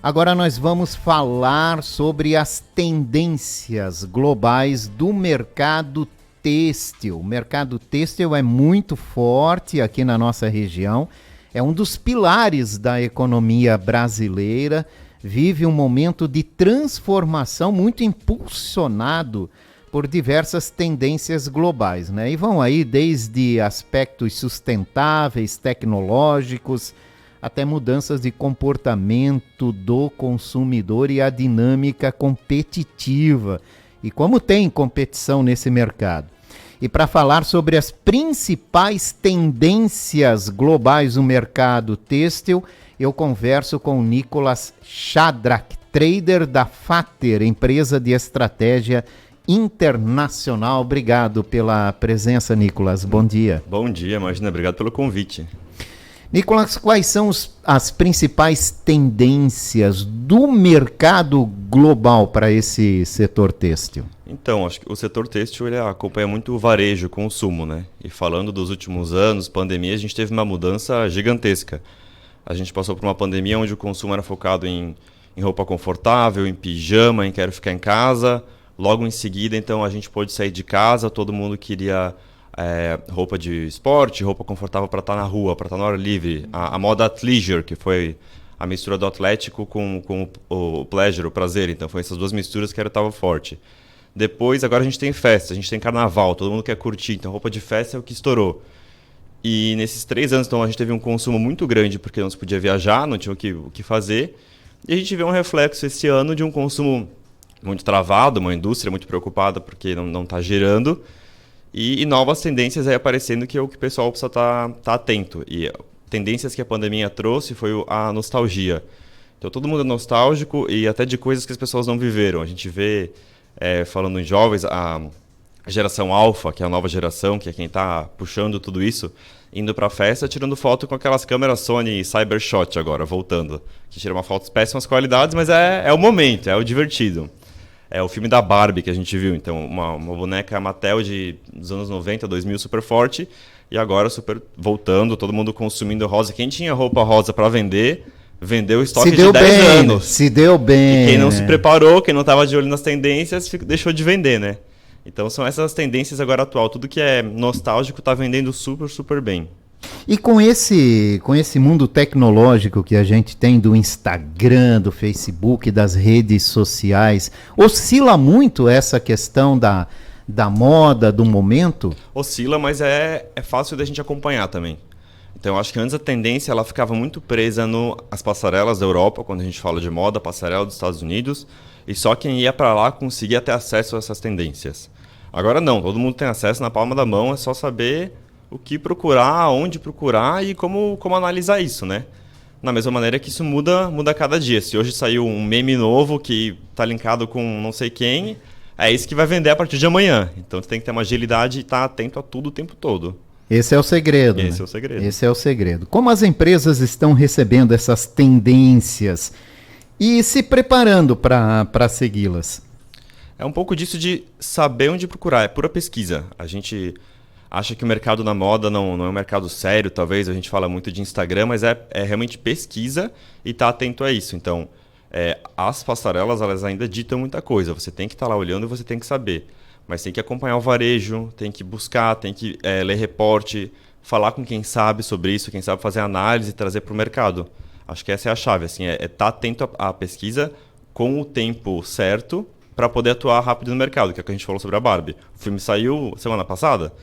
Agora nós vamos falar sobre as tendências globais do mercado têxtil. O mercado têxtil é muito forte aqui na nossa região, é um dos pilares da economia brasileira, vive um momento de transformação muito impulsionado por diversas tendências globais, né? E vão aí desde aspectos sustentáveis, tecnológicos, até mudanças de comportamento do consumidor e a dinâmica competitiva. E como tem competição nesse mercado? E para falar sobre as principais tendências globais do mercado têxtil, eu converso com o Nicolas Shadrack, trader da Fater, empresa de estratégia internacional. Obrigado pela presença, Nicolas. Bom dia. Bom dia, imagina. Obrigado pelo convite. Nicolas, quais são as principais tendências do mercado global para esse setor têxtil? Então, acho que o setor têxtil ele acompanha muito o varejo, o consumo, né? E falando dos últimos anos, pandemia, a gente teve uma mudança gigantesca. A gente passou por uma pandemia onde o consumo era focado em roupa confortável, em pijama, em quero ficar em casa. Logo em seguida, então, a gente pôde sair de casa, todo mundo queria roupa de esporte, roupa confortável para estar na rua, para estar na hora livre. A moda athleisure, que foi a mistura do atlético com o pleasure, o prazer. Então, foi essas duas misturas que estava forte. Depois, agora a gente tem festa, a gente tem carnaval, todo mundo quer curtir. Então, roupa de festa é o que estourou. E nesses 3 anos, então, a gente teve um consumo muito grande, porque não se podia viajar, não tinha o que fazer. E a gente vê um reflexo esse ano de um consumo muito travado, uma indústria muito preocupada porque não está gerando. E novas tendências aí aparecendo, que é o que o pessoal precisa estar atento. E tendências que a pandemia trouxe foi a nostalgia. Então todo mundo é nostálgico e até de coisas que as pessoas não viveram. A gente vê, falando em jovens, a geração alfa, que é a nova geração, que é quem está puxando tudo isso, indo para a festa, tirando foto com aquelas câmeras Sony Cybershot agora, voltando. Que tira uma foto de péssimas qualidades, mas é o momento, é o divertido. É o filme da Barbie que a gente viu, então uma boneca Mattel dos anos 90, 2000 super forte, e agora super voltando, todo mundo consumindo rosa. Quem tinha roupa rosa para vender, vendeu o estoque de 10 anos. Se deu bem. E quem não se preparou, quem não estava de olho nas tendências, deixou de vender, né? Então são essas tendências agora atual, tudo que é nostálgico está vendendo super, super bem. E com esse mundo tecnológico que a gente tem do Instagram, do Facebook, das redes sociais, oscila muito essa questão da moda, do momento? Oscila, mas é fácil da gente acompanhar também. Então eu acho que antes a tendência ela ficava muito presa nas passarelas da Europa, quando a gente fala de moda, passarela dos Estados Unidos, e só quem ia para lá conseguia ter acesso a essas tendências. Agora não, todo mundo tem acesso na palma da mão, é só saber o que procurar, onde procurar e como analisar isso, né? Da mesma maneira que isso muda a cada dia. Se hoje saiu um meme novo que está linkado com não sei quem, é isso que vai vender a partir de amanhã. Então você tem que ter uma agilidade e estar atento a tudo o tempo todo. Esse é o segredo. Esse é o segredo. Esse é o segredo. Como as empresas estão recebendo essas tendências e se preparando para segui-las? É um pouco disso de saber onde procurar, é pura pesquisa. A gente acha que o mercado da moda não é um mercado sério, talvez, a gente fala muito de Instagram, mas é realmente pesquisa e estar atento a isso. Então, as passarelas, elas ainda ditam muita coisa, você tem que estar lá olhando e você tem que saber. Mas tem que acompanhar o varejo, tem que buscar, tem que ler reporte, falar com quem sabe sobre isso, quem sabe fazer análise e trazer para o mercado. Acho que essa é a chave, assim, estar atento à pesquisa com o tempo certo para poder atuar rápido no mercado, que é o que a gente falou sobre a Barbie. O filme saiu semana passada,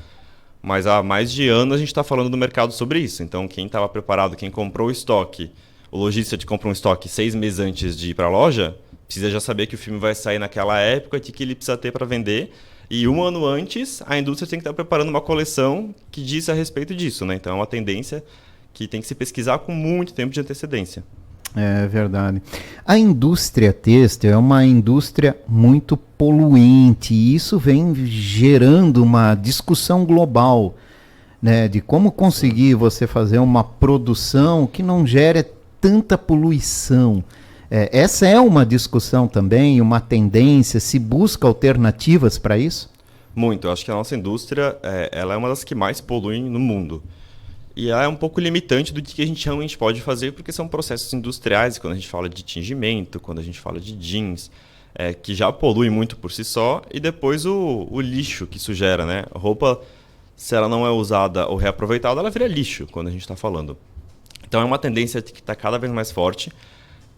mas há mais de ano a gente está falando do mercado sobre isso. Então, quem estava preparado, quem comprou o estoque, o lojista te compra um estoque 6 meses antes de ir para a loja, precisa já saber que o filme vai sair naquela época, que ele precisa ter para vender. E um ano antes, a indústria tem que estar preparando uma coleção que diz a respeito disso, né? Então, é uma tendência que tem que se pesquisar com muito tempo de antecedência. É verdade. A indústria têxtil é uma indústria muito poluente e isso vem gerando uma discussão global, né, de como conseguir você fazer uma produção que não gere tanta poluição. Essa é uma discussão também, uma tendência, se busca alternativas para isso? Muito. Eu acho que a nossa indústria ela é uma das que mais poluem no mundo. E é um pouco limitante do que a gente realmente pode fazer, porque são processos industriais, quando a gente fala de tingimento, quando a gente fala de jeans, que já polui muito por si só, e depois o lixo que isso gera, né? A roupa, se ela não é usada ou reaproveitada, ela vira lixo, quando a gente está falando. Então é uma tendência que está cada vez mais forte.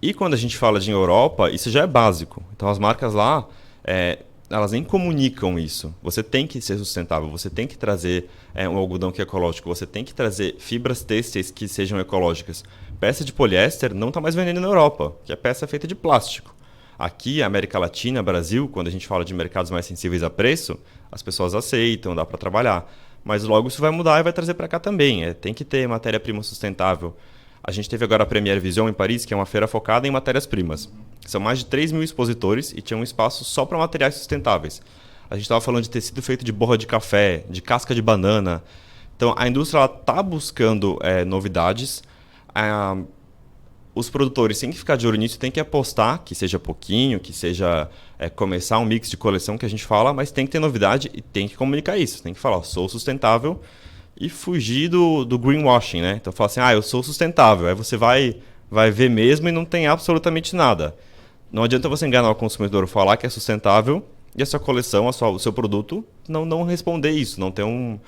E quando a gente fala de Europa, isso já é básico. Então as marcas lá, elas nem comunicam isso. Você tem que ser sustentável, você tem que trazer um algodão que é ecológico, você tem que trazer fibras têxteis que sejam ecológicas. Peça de poliéster não está mais vendendo na Europa, que é peça feita de plástico. Aqui, América Latina, Brasil, quando a gente fala de mercados mais sensíveis a preço, as pessoas aceitam, dá para trabalhar. Mas logo isso vai mudar e vai trazer para cá também. Tem que ter matéria-prima sustentável. A gente teve agora a Premiere Vision em Paris, que é uma feira focada em matérias-primas. São mais de 3 mil expositores e tinha um espaço só para materiais sustentáveis. A gente estava falando de tecido feito de borra de café, de casca de banana. Então, a indústria está buscando novidades. Os produtores têm que ficar de olho nisso, têm que apostar, que seja pouquinho, que seja começar um mix de coleção que a gente fala, mas tem que ter novidade e tem que comunicar isso. Tem que falar, sou sustentável e fugir do greenwashing, né? Então, fala assim, eu sou sustentável. Aí você vai ver mesmo e não tem absolutamente nada. Não adianta você enganar o consumidor, falar que é sustentável e a sua coleção, o seu produto, não responder isso, não ter um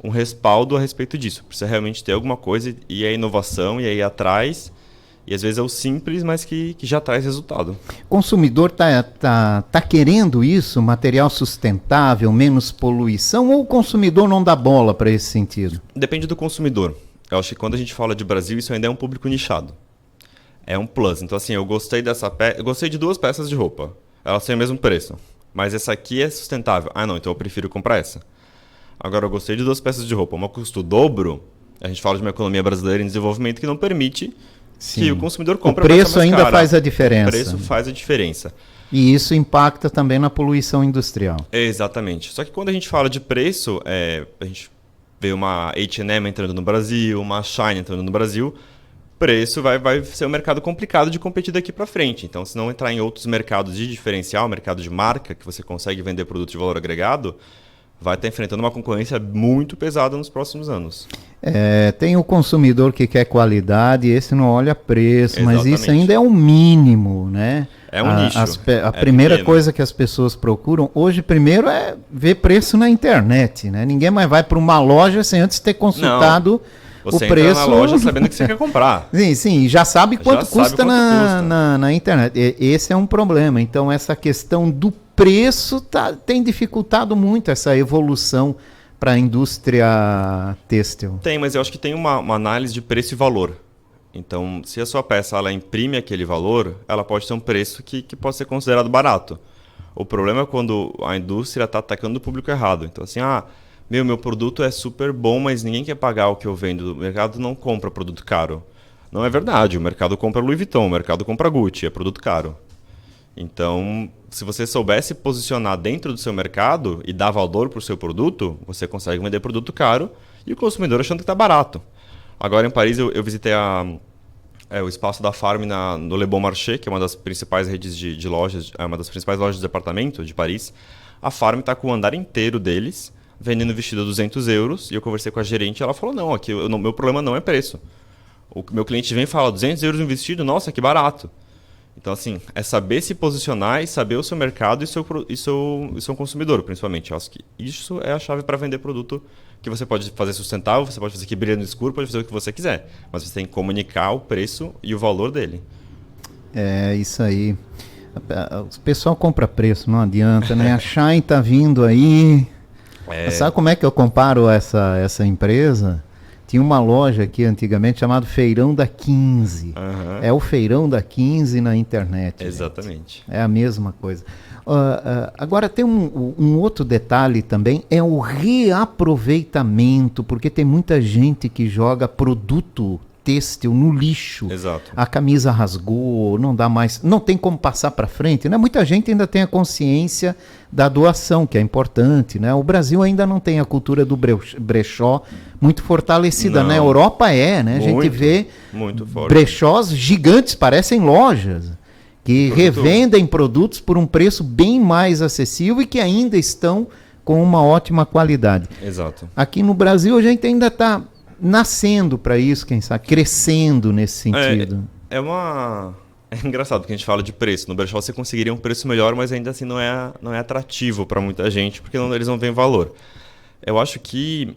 respaldo a respeito disso. Precisa realmente ter alguma coisa e a inovação e aí atrás. E às vezes é o simples, mas que já traz resultado. O consumidor tá querendo isso, material sustentável, menos poluição, ou o consumidor não dá bola para esse sentido? Depende do consumidor. Eu acho que quando a gente fala de Brasil, isso ainda é um público nichado. É um plus. Então, assim, eu gostei eu gostei de 2 peças de roupa. Elas têm o mesmo preço. Mas essa aqui é sustentável. Não, então eu prefiro comprar essa. Agora, eu gostei de 2 peças de roupa. Uma custa o dobro. A gente fala de uma economia brasileira em desenvolvimento que não permite que o consumidor compre. O preço ainda faz a diferença. O preço faz a diferença. E isso impacta também na poluição industrial. Exatamente. Só que quando a gente fala de preço, a gente vê uma H&M entrando no Brasil, uma Shine entrando no Brasil, preço vai ser um mercado complicado de competir daqui para frente. Então, se não entrar em outros mercados de diferencial, mercado de marca, que você consegue vender produto de valor agregado, vai estar enfrentando uma concorrência muito pesada nos próximos anos. Tem o consumidor que quer qualidade, esse não olha preço, Exatamente. Mas isso ainda é o mínimo, né? É um nicho. A primeira pequeno. coisa que as pessoas procuram hoje, primeiro, é ver preço na internet, né? Ninguém mais vai para uma loja sem antes ter consultado o Você preço. entra na loja sabendo que você quer comprar. Sim, já sabe quanto custa custa. na internet. Esse é um problema. Então, essa questão do preço tem dificultado muito essa evolução para a indústria têxtil. Tem, mas eu acho que tem uma análise de preço e valor. Então, se a sua peça ela imprime aquele valor, ela pode ter um preço que pode ser considerado barato. O problema é quando a indústria está atacando o público errado. Então, assim, meu produto é super bom, mas ninguém quer pagar o que eu vendo. O mercado não compra produto caro. Não é verdade. O mercado compra Louis Vuitton, o mercado compra Gucci, é produto caro. Então, se você soubesse posicionar dentro do seu mercado e dar valor para o seu produto, você consegue vender produto caro e o consumidor achando que está barato. Agora, em Paris, eu visitei o espaço da Farm no Le Bon Marché, que é uma das principais redes de lojas, uma das principais lojas de departamento de Paris. A Farm está com o andar inteiro deles, vendendo vestido a 200 euros, e eu conversei com a gerente e ela falou, não, aqui meu problema não é preço. O meu cliente vem e fala, 200 euros no vestido, nossa, que barato. Então, assim, é saber se posicionar e saber o seu mercado e seu consumidor, principalmente. Eu acho que isso é a chave para vender produto que você pode fazer sustentável, você pode fazer que brilha no escuro, pode fazer o que você quiser. Mas você tem que comunicar o preço e o valor dele. É isso aí. O pessoal compra preço, não adianta, né? A Shine tá vindo aí. Sabe como é que eu comparo essa empresa? Tinha uma loja aqui antigamente chamada Feirão da 15. Uhum. É o Feirão da 15 na internet. Exatamente. Gente. É a mesma coisa. Agora tem um outro detalhe também, é o reaproveitamento, porque tem muita gente que joga produto têxtil no lixo. Exato. A camisa rasgou, não dá mais, não tem como passar para frente, né? Muita gente ainda tem a consciência da doação, que é importante, né? O Brasil ainda não tem a cultura do brechó muito fortalecida. Na Europa né? A gente vê muito forte. Brechós gigantes, parecem lojas, que revendem produtos por um preço bem mais acessível e que ainda estão com uma ótima qualidade. Exato. Aqui no Brasil a gente ainda está nascendo para isso, quem sabe, crescendo nesse sentido. É engraçado que a gente fala de preço. No brechó você conseguiria um preço melhor, mas ainda assim não é atrativo para muita gente, porque eles não veem valor. Eu acho que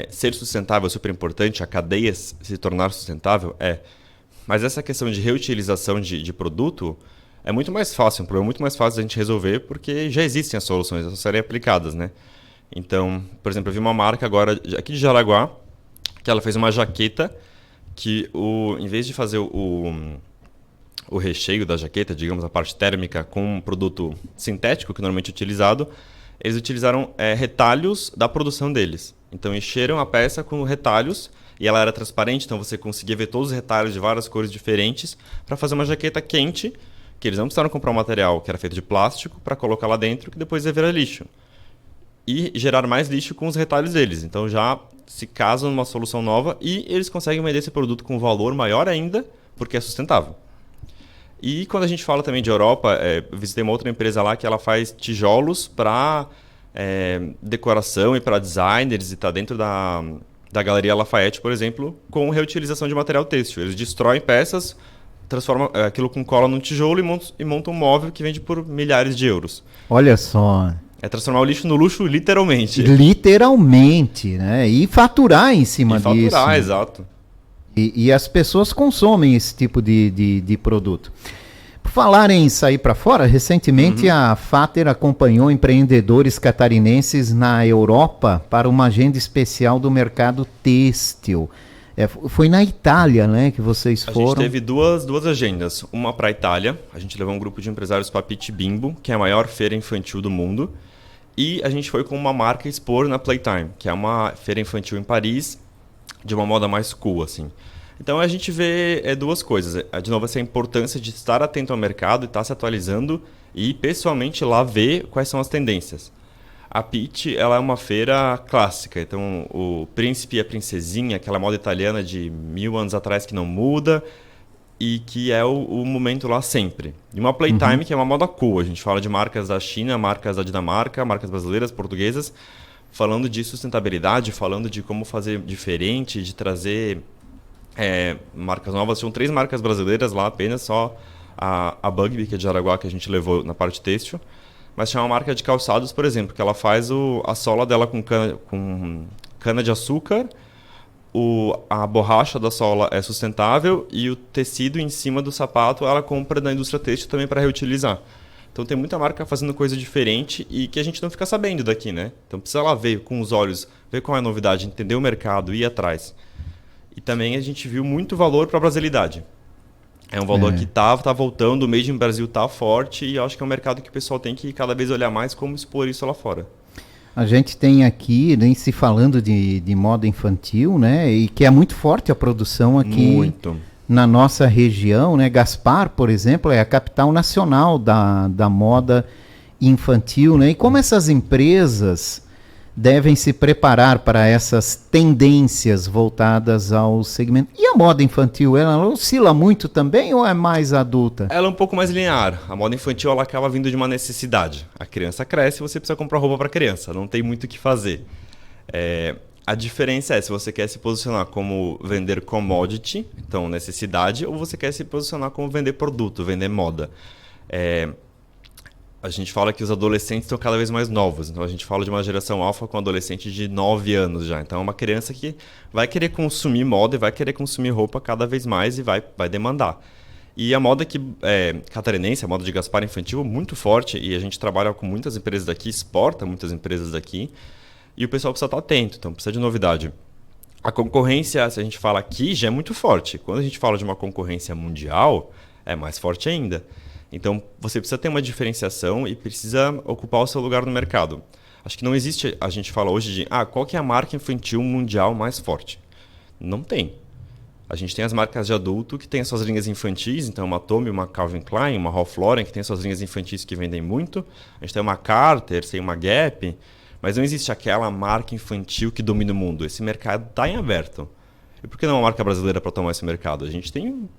ser sustentável é super importante, a cadeia se tornar sustentável mas essa questão de reutilização de produto é muito mais fácil, um problema muito mais fácil da gente resolver, porque já existem as soluções, elas serem aplicadas, né? Então, por exemplo, eu vi uma marca agora aqui de Jaraguá, que ela fez uma jaqueta que em vez de fazer o recheio da jaqueta, digamos, a parte térmica, com um produto sintético, que normalmente é utilizado, eles utilizaram retalhos da produção deles. Então, encheram a peça com retalhos e ela era transparente, então você conseguia ver todos os retalhos de várias cores diferentes para fazer uma jaqueta quente, que eles não precisaram comprar um material que era feito de plástico para colocar lá dentro, que depois ia virar lixo. E gerar mais lixo com os retalhos deles. Então, já se casam numa solução nova e eles conseguem vender esse produto com um valor maior ainda, porque é sustentável. E quando a gente fala também de Europa, eu visitei uma outra empresa lá que ela faz tijolos para decoração e para designers e está dentro da Galeria Lafayette, por exemplo, com reutilização de material têxtil. Eles destroem peças, transformam aquilo com cola num tijolo e montam um móvel que vende por milhares de euros. Olha só. É transformar o lixo no luxo, literalmente. Literalmente, né? E faturar em cima disso. Faturar, exato. E as pessoas consomem esse tipo de produto. Por falar em sair para fora, recentemente a Fater acompanhou empreendedores catarinenses na Europa para uma agenda especial do mercado têxtil. Foi na Itália, né, que vocês foram? A gente teve duas agendas. Uma para a Itália, a gente levou um grupo de empresários para a Pitti Bimbo, que é a maior feira infantil do mundo. E a gente foi com uma marca expor na Playtime, que é uma feira infantil em Paris, de uma moda mais cool, assim. Então a gente vê duas coisas. De novo, essa importância de estar atento ao mercado e estar se atualizando e pessoalmente lá ver quais são as tendências. A Pitti, ela é uma feira clássica, então o príncipe e a princesinha, aquela moda italiana de 1000 anos atrás que não muda e que é o momento lá sempre. E uma Playtime que é uma moda cool, a gente fala de marcas da China, marcas da Dinamarca, marcas brasileiras, portuguesas, falando de sustentabilidade, falando de como fazer diferente, de trazer marcas novas. Tinham 3 marcas brasileiras lá apenas, só a Bugby, que é de Jaraguá, que a gente levou na parte têxtil. Mas tinha uma marca de calçados, por exemplo, que ela faz a sola dela com cana de açúcar, a borracha da sola é sustentável e o tecido em cima do sapato ela compra da indústria têxtil também para reutilizar. Então tem muita marca fazendo coisa diferente e que a gente não fica sabendo daqui, né? Então precisa lá ver com os olhos, ver qual é a novidade, entender o mercado, ir atrás. E também a gente viu muito valor para a brasilidade. É um valor que tá voltando, o Made in Brasil tá forte e eu acho que é um mercado que o pessoal tem que cada vez olhar mais como expor isso lá fora. A gente tem aqui, nem se falando de moda infantil, né? E que é muito forte a produção aqui na nossa região, né? Gaspar, por exemplo, é a capital nacional da moda infantil, né? E como essas empresas devem se preparar para essas tendências voltadas ao segmento. E a moda infantil, ela oscila muito também ou é mais adulta? Ela é um pouco mais linear. A moda infantil ela acaba vindo de uma necessidade. A criança cresce e você precisa comprar roupa para a criança. Não tem muito o que fazer. A diferença é se você quer se posicionar como vender commodity, então necessidade, ou você quer se posicionar como vender produto, vender moda. A gente fala que os adolescentes estão cada vez mais novos. Então, a gente fala de uma geração alfa com adolescente de 9 anos já. Então, é uma criança que vai querer consumir moda e vai querer consumir roupa cada vez mais e vai demandar. E a moda catarinense, a moda de Gaspar infantil, é muito forte. E a gente trabalha com muitas empresas daqui, exporta muitas empresas daqui. E o pessoal precisa estar atento, então precisa de novidade. A concorrência, se a gente fala aqui, já é muito forte. Quando a gente fala de uma concorrência mundial, é mais forte ainda. Então, você precisa ter uma diferenciação e precisa ocupar o seu lugar no mercado. Acho que não existe, a gente fala hoje de qual que é a marca infantil mundial mais forte? Não tem. A gente tem as marcas de adulto que têm as suas linhas infantis, então uma Tommy, uma Calvin Klein, uma Ralph Lauren, que tem suas linhas infantis que vendem muito. A gente tem uma Carter, tem uma Gap, mas não existe aquela marca infantil que domina o mundo. Esse mercado está em aberto. E por que não uma marca brasileira para tomar esse mercado? A gente tem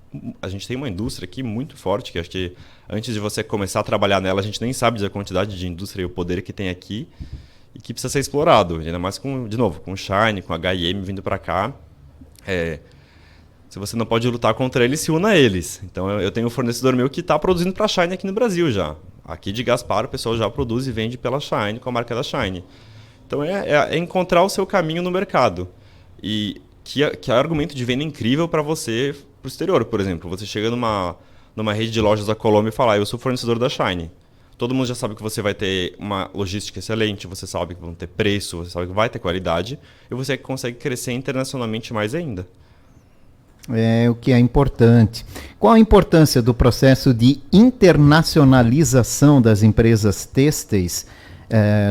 uma indústria aqui muito forte, que acho que antes de você começar a trabalhar nela, a gente nem sabe da quantidade de indústria e o poder que tem aqui e que precisa ser explorado. Ainda mais com o Shine, com a H&M vindo para cá. Se você não pode lutar contra eles, se una a eles. Então eu tenho um fornecedor meu que está produzindo para a Shine aqui no Brasil já. Aqui de Gaspar o pessoal já produz e vende pela Shine, com a marca da Shine. Então é encontrar o seu caminho no mercado. E que é argumento de venda incrível para você para o exterior. Por exemplo, você chega numa rede de lojas da Colômbia e fala, eu sou fornecedor da Shine. Todo mundo já sabe que você vai ter uma logística excelente, você sabe que vão ter preço, você sabe que vai ter qualidade, e você consegue crescer internacionalmente mais ainda. É o que é importante. Qual a importância do processo de internacionalização das empresas têxteis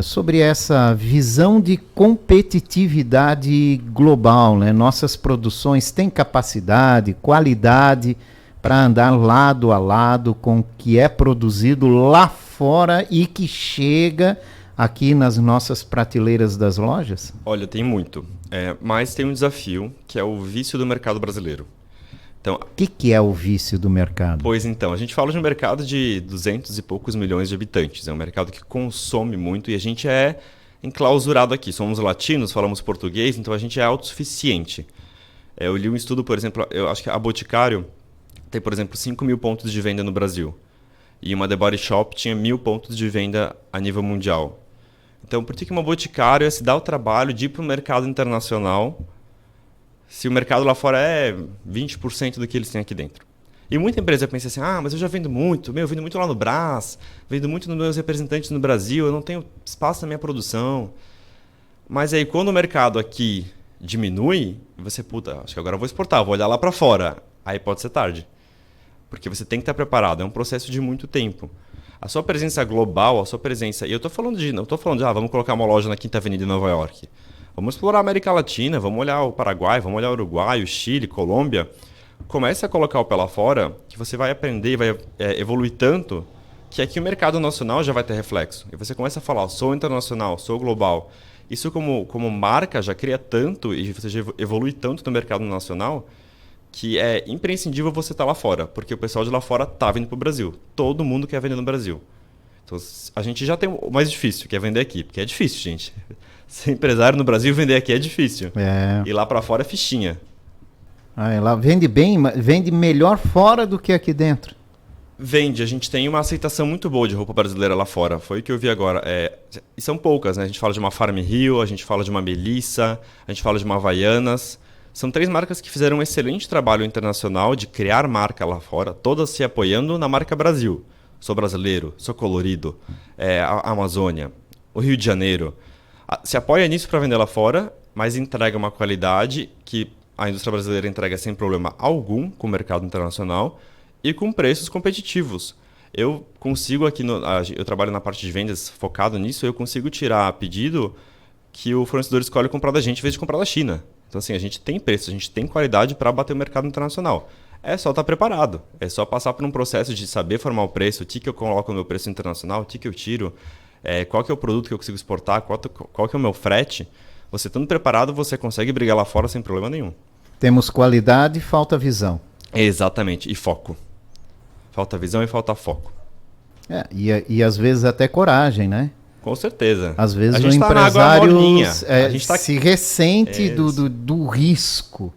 sobre essa visão de competitividade global, né? Nossas produções têm capacidade, qualidade para andar lado a lado com o que é produzido lá fora e que chega aqui nas nossas prateleiras das lojas? Olha, tem muito. Mas tem um desafio, que é o vício do mercado brasileiro. Então, o que é o vício do mercado? Pois então, a gente fala de um mercado de 200 e poucos milhões de habitantes. É um mercado que consome muito e a gente é enclausurado aqui. Somos latinos, falamos português, então a gente é autossuficiente. Eu li um estudo, por exemplo, eu acho que a Boticário tem, por exemplo, 5 mil pontos de venda no Brasil. E uma The Body Shop tinha 1.000 pontos de venda a nível mundial. Então, por que uma Boticário ia se dar o trabalho de ir para o mercado internacional se o mercado lá fora é 20% do que eles têm aqui dentro? E muita empresa pensa assim, mas eu já vendo muito, eu vendo muito lá no Brás, vendo muito nos meus representantes no Brasil, eu não tenho espaço na minha produção. Mas aí, quando o mercado aqui diminui, você, acho que agora eu vou exportar, vou olhar lá para fora. Aí pode ser tarde. Porque você tem que estar preparado, é um processo de muito tempo. A sua presença global, a sua presença... E eu não estou falando de, vamos colocar uma loja na Quinta Avenida em Nova York. Vamos explorar a América Latina, vamos olhar o Paraguai, vamos olhar o Uruguai, o Chile, Colômbia. Comece a colocar o pé lá fora, que você vai aprender, vai evoluir tanto, que aqui o mercado nacional já vai ter reflexo. E você começa a falar, sou internacional, sou global. Isso como marca já cria tanto, e você já evolui tanto no mercado nacional, que é imprescindível você estar lá fora, porque o pessoal de lá fora está vindo para o Brasil. Todo mundo quer vender no Brasil. Então, a gente já tem o mais difícil, que é vender aqui, porque é difícil, gente. Ser empresário no Brasil, vender aqui é difícil. E lá para fora é fichinha. Ela vende bem, vende melhor fora do que aqui dentro. Vende, a gente tem uma aceitação muito boa de roupa brasileira lá fora. Foi o que eu vi agora. E são poucas, né? A gente fala de uma Farm Rio, a gente fala de uma Melissa, a gente fala de uma Havaianas. São 3 marcas que fizeram um excelente trabalho internacional de criar marca lá fora, todas se apoiando na marca Brasil. Sou brasileiro, sou colorido, a Amazônia, o Rio de Janeiro. Se apoia nisso para vender lá fora, mas entrega uma qualidade que a indústria brasileira entrega sem problema algum com o mercado internacional e com preços competitivos. Eu consigo aqui, eu trabalho na parte de vendas focado nisso, eu consigo tirar pedido que o fornecedor escolhe comprar da gente em vez de comprar da China. Então, assim, a gente tem preço, a gente tem qualidade para bater o mercado internacional. É só estar preparado. É só passar por um processo de saber formar o preço, o que eu coloco no meu preço internacional, o que eu tiro, qual que é o produto que eu consigo exportar, qual que é o meu frete. Você estando preparado, você consegue brigar lá fora sem problema nenhum. Temos qualidade, falta visão. Exatamente. E foco. Falta visão e falta foco. E às vezes até coragem, né? Com certeza. Às vezes o empresário se ressente do do risco.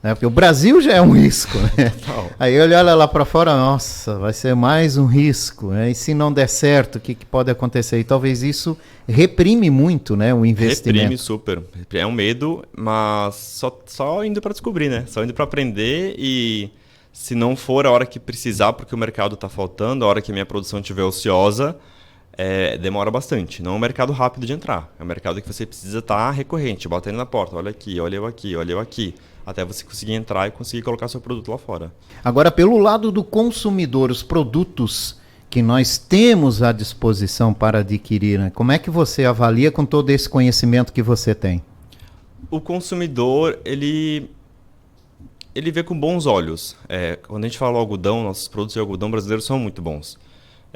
Né? Porque o Brasil já é um risco. Né? Aí ele olha lá para fora, nossa, vai ser mais um risco. Né? E se não der certo, o que pode acontecer? E talvez isso reprime muito, né, o investimento. Reprime super. É um medo, mas só indo para descobrir, né? Só indo para aprender e se não for a hora que precisar, porque o mercado está faltando, a hora que a minha produção estiver ociosa, demora bastante. Não é um mercado rápido de entrar. É um mercado que você precisa estar recorrente, batendo na porta. Olha aqui, olha eu aqui, olha eu aqui. Até você conseguir entrar e conseguir colocar seu produto lá fora. Agora, pelo lado do consumidor, os produtos que nós temos à disposição para adquirir, né? Como é que você avalia com todo esse conhecimento que você tem? O consumidor, ele vê com bons olhos. Quando a gente fala algodão, nossos produtos de algodão brasileiros são muito bons.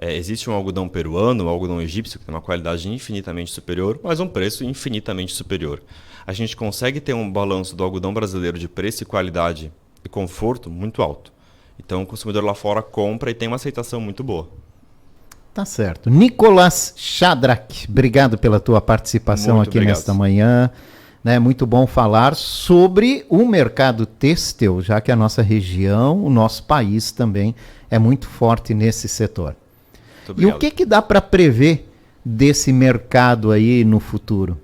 Existe um algodão peruano, um algodão egípcio, que tem uma qualidade infinitamente superior, mas um preço infinitamente superior. A gente consegue ter um balanço do algodão brasileiro de preço e qualidade e conforto muito alto. Então o consumidor lá fora compra e tem uma aceitação muito boa. Tá certo. Nicolas Shadrack, obrigado pela tua participação muito aqui obrigado. Nesta manhã. né? É muito bom falar sobre o mercado têxtil, já que a nossa região, o nosso país também é muito forte nesse setor. E o que dá para prever desse mercado aí no futuro?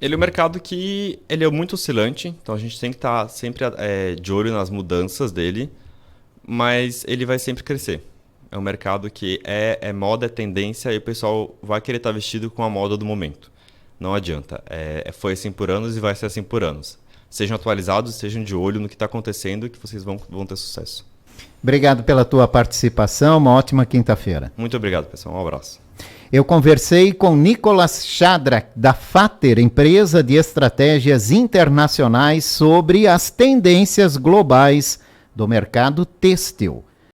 Ele é um mercado que ele é muito oscilante, então a gente tem que estar sempre de olho nas mudanças dele, mas ele vai sempre crescer. É um mercado que é moda, é tendência, e o pessoal vai querer estar vestido com a moda do momento. Não adianta. Foi assim por anos e vai ser assim por anos. Sejam atualizados, sejam de olho no que está acontecendo, que vocês vão ter sucesso. Obrigado pela tua participação, uma ótima quinta-feira. Muito obrigado, pessoal. Um abraço. Eu conversei com Nicolas Shadrack, da Fater, empresa de estratégias internacionais, sobre as tendências globais do mercado têxtil.